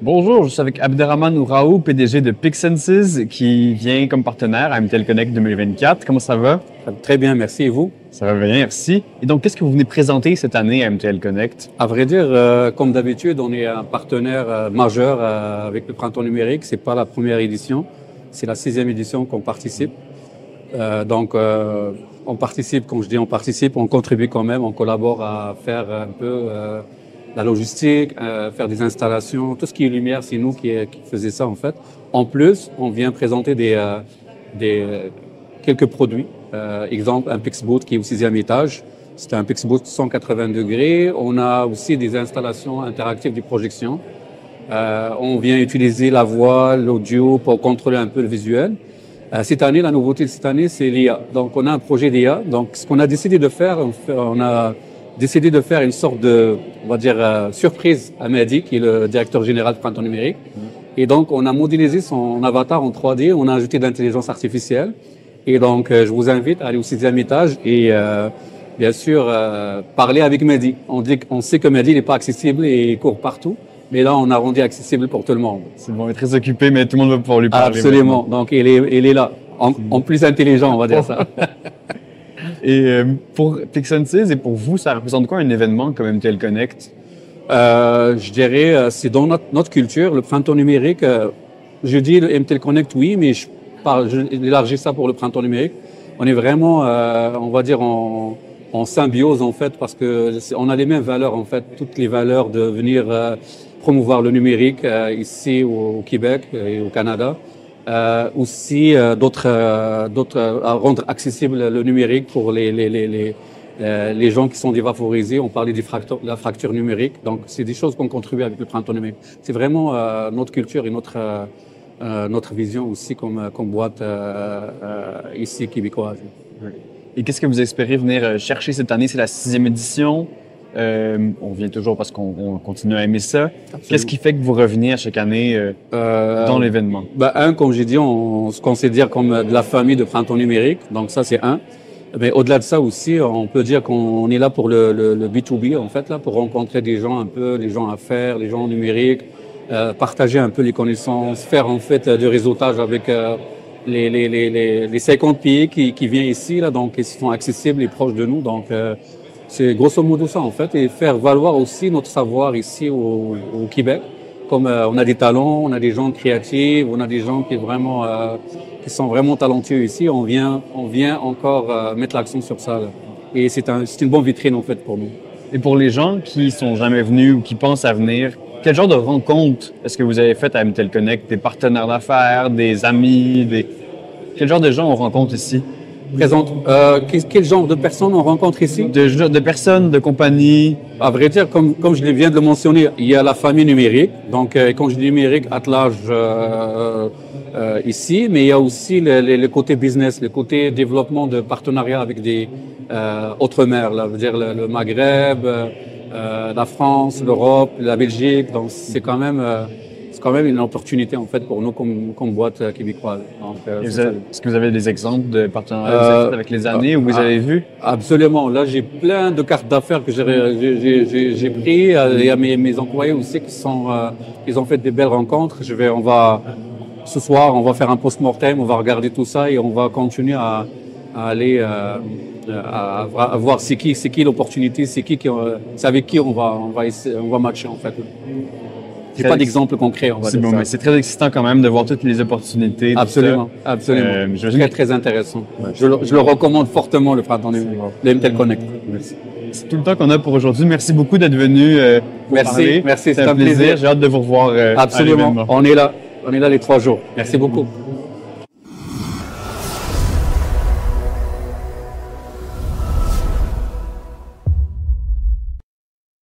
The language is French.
Bonjour, je suis avec Abderrahmane Ouraou, PDG de PicSenses, qui vient comme partenaire à MTL Connect 2024. Comment ça va? Très bien, merci. Et vous? Ça va bien, merci. Et donc, qu'est-ce que vous venez présenter cette année à MTL Connect? À vrai dire, comme d'habitude, on est un partenaire majeur avec le Printemps numérique. C'est pas la première édition, c'est la 6e édition qu'on participe. On participe, quand je dis on participe, on contribue quand même, on collabore à faire un peu la logistique, faire des installations, tout ce qui est lumière, c'est nous qui faisons ça en fait. En plus, on vient présenter quelques produits. Exemple, un PixBooth qui est au 6e étage. C'est un PixBooth 180 degrés. On a aussi des installations interactives de projection. On vient utiliser la voix, l'audio pour contrôler un peu le visuel. Cette année, la nouveauté de cette année, c'est l'IA. Donc, on a un projet d'IA. Donc, ce qu'on a décidé de faire, on a décidé de faire une sorte de, on va dire, surprise à Mehdi, qui est le directeur général de Printemps numérique. Et donc, on a modélisé son avatar en 3D. On a ajouté de l'intelligence artificielle. Et donc, je vous invite à aller au 6e étage et, bien sûr, parler avec Mehdi. On sait que Mehdi n'est pas accessible et il court partout. Mais là, on a rendu accessible pour tout le monde. C'est bon, il est très occupé, mais tout le monde va pouvoir lui parler. Absolument. Donc, il est là. En plus intelligent, on va dire ça. Et pour PicSenses et pour vous, ça représente quoi un événement comme MTL Connect? Je dirais, c'est dans notre culture, le printemps numérique. Je dis le MTL Connect, oui, mais je élargis ça pour le printemps numérique. On est vraiment, on va dire, en symbiose, en fait, parce que on a les mêmes valeurs, en fait, toutes les valeurs de venir promouvoir le numérique ici au Québec et au Canada. Aussi à rendre accessible le numérique pour les gens qui sont défavorisés. On parlait de la fracture numérique. Donc, c'est des choses qu'on contribue avec le printemps numérique. C'est vraiment notre culture et notre vision aussi comme boîte ici québécoise. Et qu'est-ce que vous espérez venir chercher cette année? C'est la 6e édition. On vient toujours parce qu'on continue à aimer ça. Absolument. Qu'est-ce qui fait que vous revenez à chaque année dans l'événement? Comme j'ai dit, on se considère comme de la famille de Printemps numérique. Donc ça, c'est un. Mais au-delà de ça aussi, on peut dire qu'on est là pour le B2B, en fait, là, pour rencontrer des gens un peu, les gens à faire, les gens numériques, partager un peu les connaissances, faire en fait du réseautage avec les 50 pays qui viennent ici, là, donc ils sont accessibles et proches de nous. Donc c'est grosso modo ça en fait, et faire valoir aussi notre savoir ici au Québec. Comme on a des talents, on a des gens créatifs, on a des gens qui sont vraiment talentueux ici. On vient encore mettre l'accent sur ça. Là. Et c'est une bonne vitrine en fait pour nous. Et pour les gens qui sont jamais venus ou qui pensent à venir, quel genre de rencontres est-ce que vous avez faites à MTL Connect? Des partenaires d'affaires, des amis, quel genre de gens on rencontre ici? Quel genre de personnes on rencontre ici? De personnes, de compagnies. À vrai dire, comme je viens de le mentionner, il y a la famille numérique. Donc, quand je dis numérique, attelage ici, mais il y a aussi le côté business, le côté développement de partenariat avec des autres mers, là, je veux dire le Maghreb, la France, l'Europe, la Belgique. Donc, c'est quand même une opportunité en fait pour nous comme boîte québécoise. Est-ce que vous avez des exemples de partenariats que vous avez fait avec les années où vous avez vu? Absolument. Là, j'ai plein de cartes d'affaires que j'ai pris. Il y a mes employés aussi ils ont fait des belles rencontres. Ce soir, on va faire un post-mortem, on va regarder tout ça et on va continuer à aller à voir c'est qui l'opportunité, c'est avec qui on va matcher en fait. J'ai pas d'exemple concret, on va dire ça. Mais c'est très excitant quand même de voir toutes les opportunités. Absolument. Très intéressant. Ouais. Je le recommande fortement, le printemps numérique, le MTL Connect. Merci. C'est tout le temps qu'on a pour aujourd'hui. Merci beaucoup d'être venu Merci, c'est un plaisir. J'ai hâte de vous revoir. Absolument. On est là les 3 jours. Merci beaucoup.